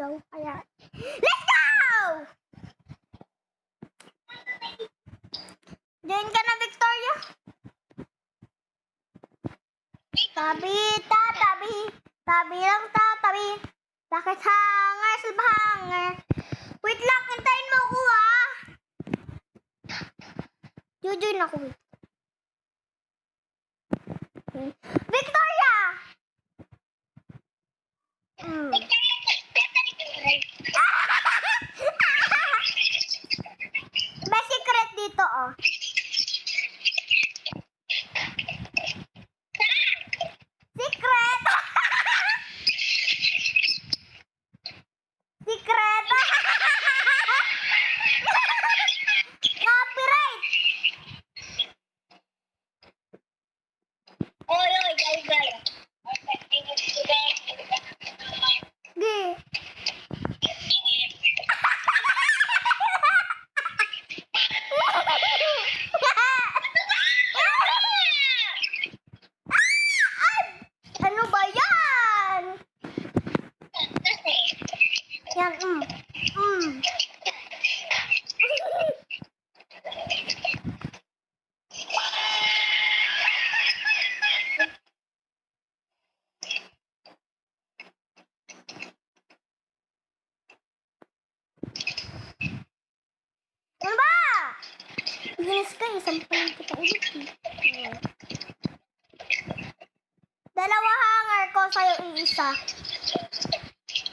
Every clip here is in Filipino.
naliligaw. Kaya, let's go! Diyan ka na, Victoria. Tabi, tatabi. Tabi lang tatabi. Bakit hangar, silbahanger? Wait lang, hintayin mo ako ah. Jojoin ako. Victoria! May secret dito oh. Secret! Secret! Copyright! Oy, guys. Gi. Ano ba yan? Yan, Ano ba? Bilis ka, isang palang kita ulit. Dalawa hanger ko, sa'yo iisa.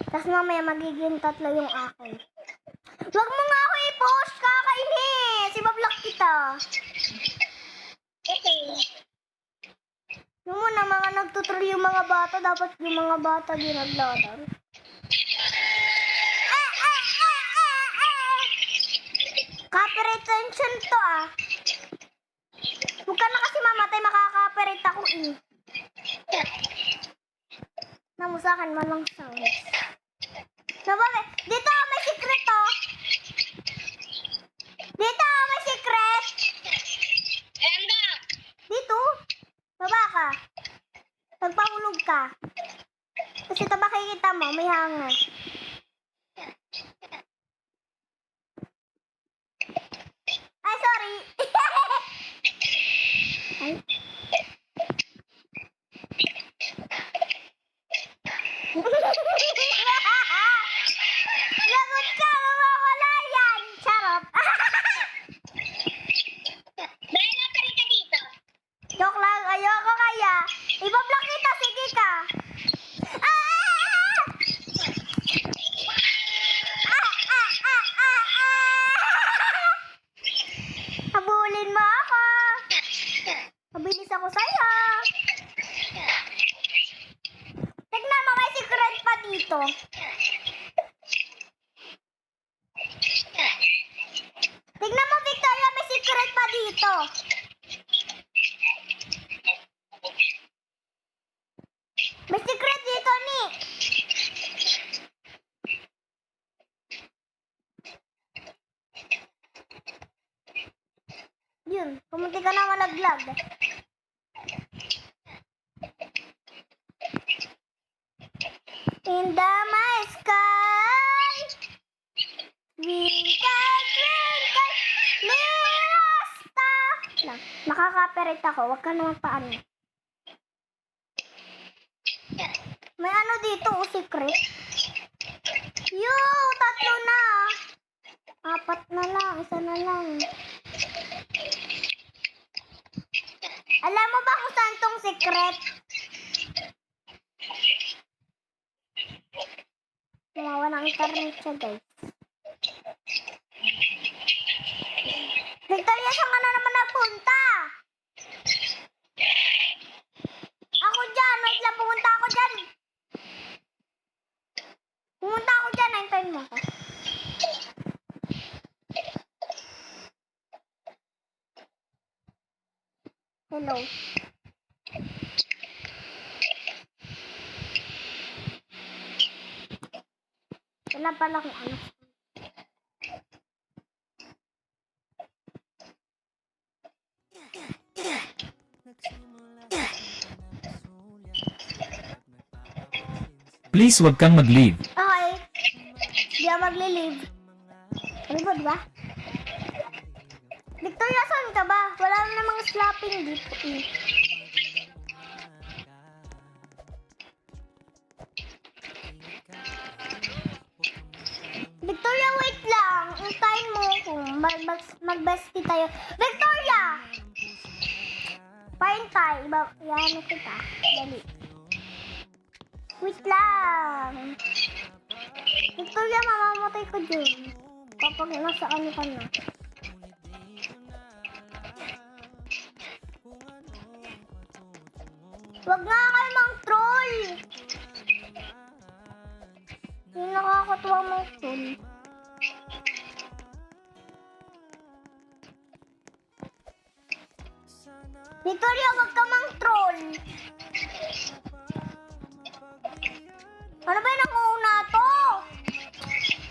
Tapos mamaya magiging 3 yung akin. Huwag mo nga ako i-post, kakainis. Ibablock kita. Okay. Yung muna, mga nagtutroll yung mga bata, dapat yung mga bata din nagladan. Copyright tension to ah. Huwag ka na kasi mamatay, makaka-copyright ako eh. Namo sa akin, walang sounds. Nabali, dito may secret oh. Dito may secret. Ganda. Dito. Baba ka. Pagpahulog ka. Kasi ito makikita mo, may hangar. Ay, sorry. Ay. Lagot ka, mawawala yan. Charot. Dahil natali ka dito. Joke lang, ayoko kaya. Ibablock kita, sige ka. Habulin mo ako. Mabilis ako sa'yo. Tignan mo, may secret pa dito. Tignan mo, Victoria, may secret pa dito. May secret dito, ni. Yun, pumunti ka na malaglag. In the my sky, twinkle, twinkle, little star. Lang, makaka-copyright ako, wag ka naman paano. May ano dito, oh, secret. Yo, 3 na. 4 na lang, 1 na lang. Alam mo ba kung saan tong secret? Tumawa ng internet siya, guys. Victoria, saan ka na naman napunta? Ako dyan, wait lang, pumunta ako dyan. Pumunta ako dyan, nahintayin mo ako. Hello. Wala pala kung ano. Please wag kang mag-leave. Okay. Hindi ako magli-live. Ano ba, diba? Victoria, saan ka ba? Wala na namang slapping dito eh. Victoria, wait lang. Antayin mo kung mag-bestie tayo. Victoria! Paintay. Yan kita. Dali. Wait lang. Victoria, mamamatay ka dyan. Kapag nasa ano ka na. Wag nga kayo mang troll. Yung nakakatuwa mang troll. Victoria, wag ka mang troll. Ano ba yung nakuuna to?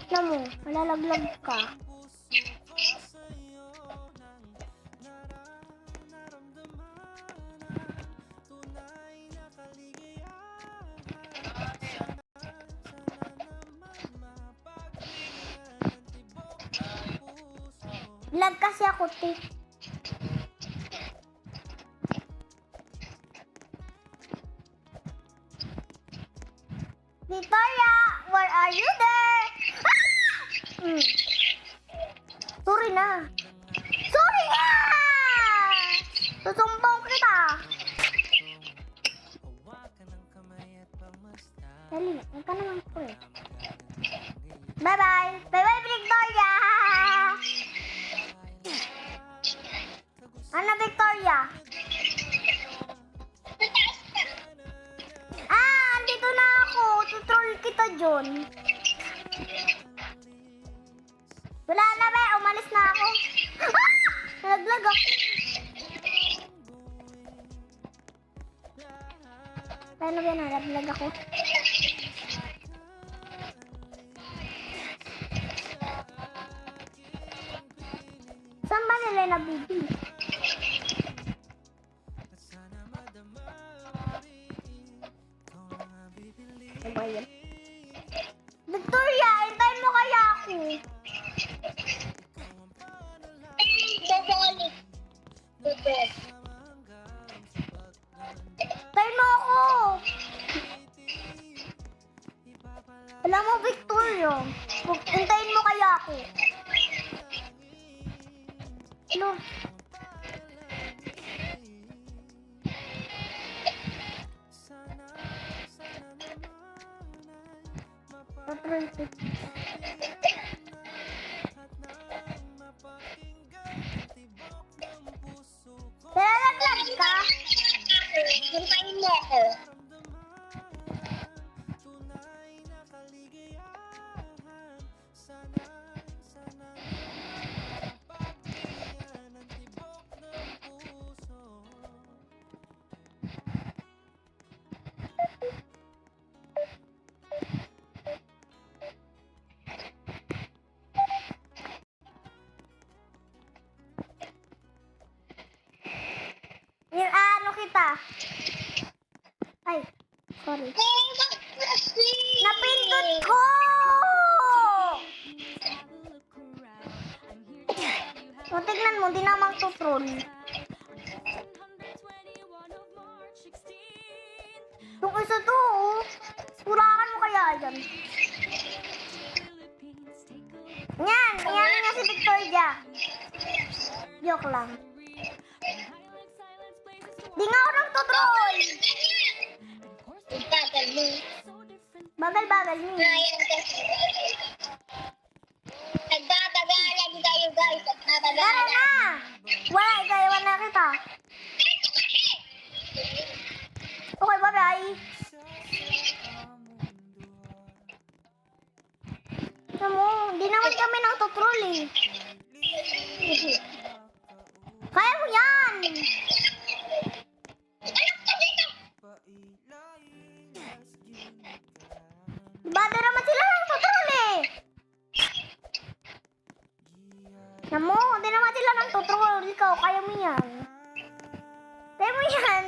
Alam mo, malalaglag ka. Lag kasi ako, tik. Victoria, where are you there? Ah! Sorry na. Sorry na! Susumbong kita. Dali, huwag ka naman po eh. Bye-bye. Bye-bye, Victoria. Ano, Victoria? Andito na ako. Tutroll kita, John. Wala na, be. Umalis na ako. Nalaglag ako. Paano ba nalaglag ako? Saan ba nila nabibili? Victoria, hintayin mo kaya ako. Babalik. Babalik. Hintayin mo ako. Alam mo, Victoria, hintayin mo kaya ako. Ano? Nalaglag ka? Hintayin mo ako. Ano kita? Ay, sorry. Napindot ko! O, tignan mo, di na magtutroll. Yung isa to, oh. Purakan mo kaya yan. Yan, yan nga si Victoria. Joke lang. Di nga ako nagtutroll. Bagal mo. Bagal-bagal mo. Nagtatagalan kayo guys. Tara Nagtatagalan. na! Wala, ikayawan na kita. Okay, bye-bye. Alam mo, di naman kami nagtutroll eh. Kaya mo yan! Diba, di naman sila nagtutroll eh. Alam mo, di naman sila nagtutroll. Ikaw, kaya mo yan. Kaya mo yan.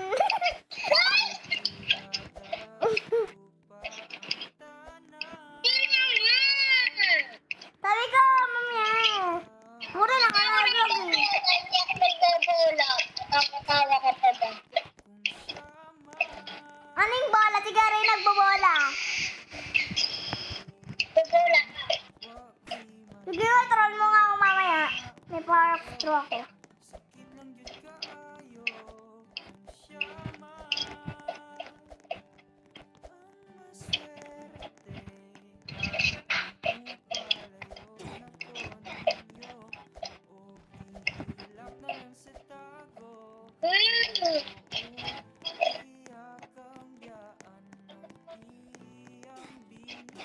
intro ako.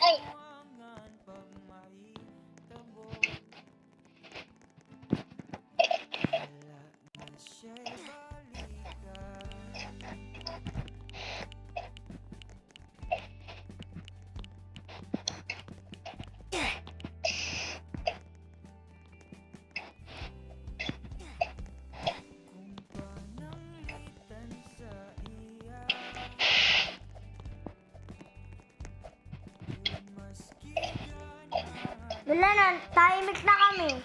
Ay, Wala na, tahimik na kami.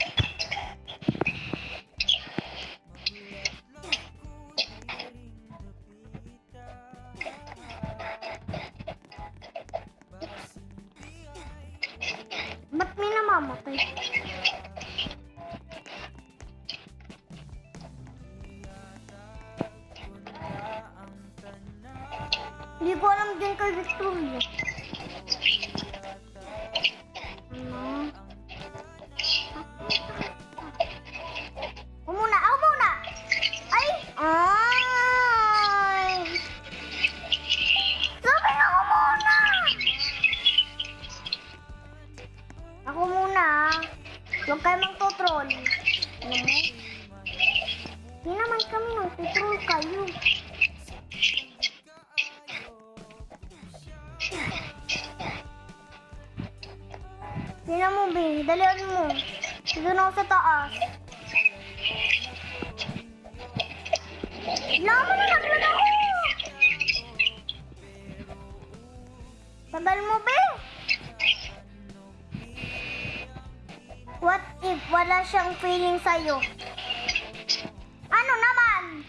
Ba't may namamatay? Hindi ko alam din kay Victoria. Ano? Ako muna, ako muna! Ay! Ay! Sabi na ako muna! Ako muna, ah. Huwag kayo magtutroll. Ano mo? Hindi naman kami magtutroll kayo. Tingnan mo, Bing. Dalian mo. Dito na ako sa taas. Lama na, naglag ako! Tagal mo, Bing. What if wala siyang feeling sa'yo? Ano naman?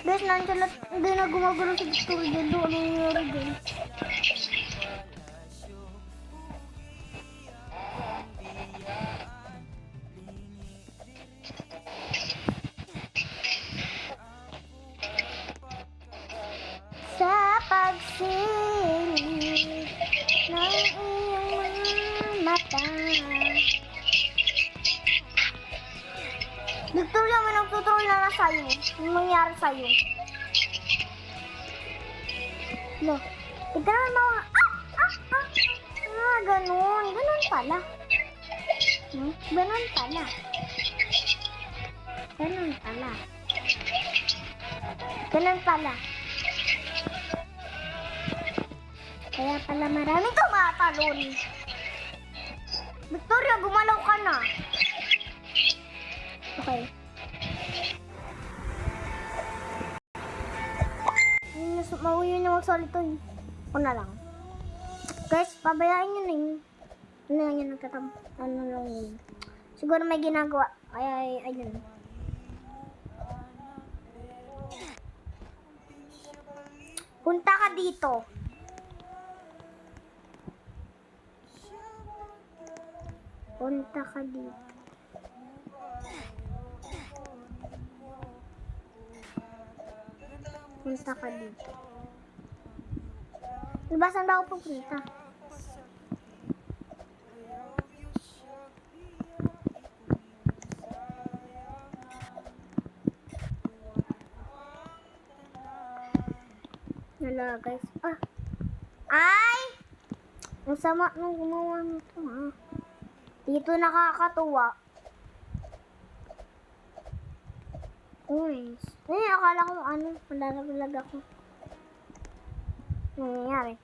Guys, nandiyan lahat. Hindi na gumagano si Victoria. Doon, ano nangyari din? Sa pagsilip ng iyong mga mata. Victoria, may nagtutroll na sa'yo. Anong nangyari sa'yo? No. Ito naman mga... ganun. Ganun pala. Ganun pala. Ganun pala. Ganun pala. Kaya pala maraming tumatalon. Victoria, gumalaw ka na. Okay. Mauwi na magsalito eh. Ako na lang. Guys, pabayaan nyo na yun. Ano lang yun, ano lang yun. Siguro may ginagawa. Ayun. Punta ka dito. Punta ka dito. Punta ka dito. Diba saan ba ako pupunta? Wala guys. Ay! Ang sama nung gumawa nito ha. Dito nakakatuwa. Guys. Ay, akala ko malalalag ako. Nangyayari.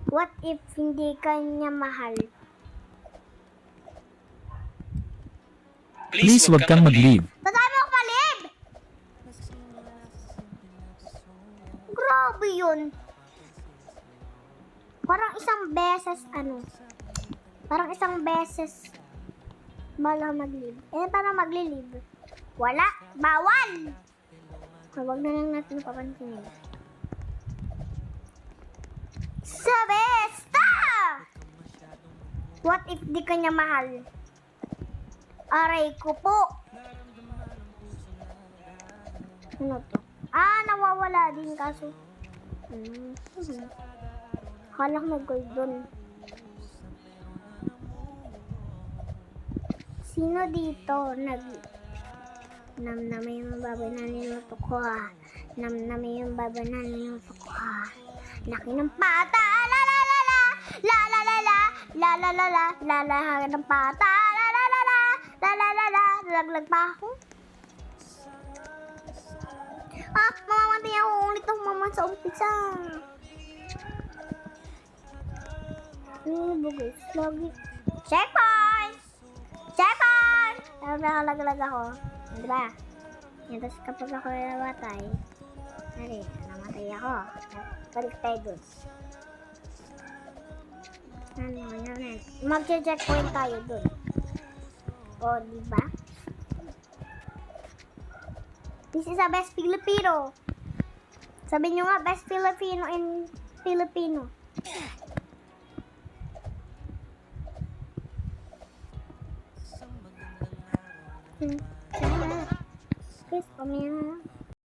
What if hindi ka niya mahal? Please wag kang mag-leave. Tatay mo ako palib! Grabe yun. Parang isang beses bala mag-leave. Parang magli-leave. Wala! Bawal! Huwag na lang natin papansinin. Sa besta! What if di ka niya mahal? Aray ko po. Ano to? Nawawala din kaso. Akala ko may gold doon. Sino dito namnami yung baboy na niluto ko Namnami yung baboy na niluto ko Laki ng pata, la la la la, la la la la, la la la la, la la ng pata, la la la la, la la la la, laglag pa ako. Mamamatay ako ulit ang mama sa umpisa. Bugis, lagi. Checkpoint! Checkpoint! Nakalag ako. Diba? Yan, tapos kapag ako namatay, namatay ako. Balik tayo dun. Mag-checkpoint tayo dun. O, diba? This is a best Filipino. Sabi nyo nga, best Filipino in Filipino. Please, pamilya na.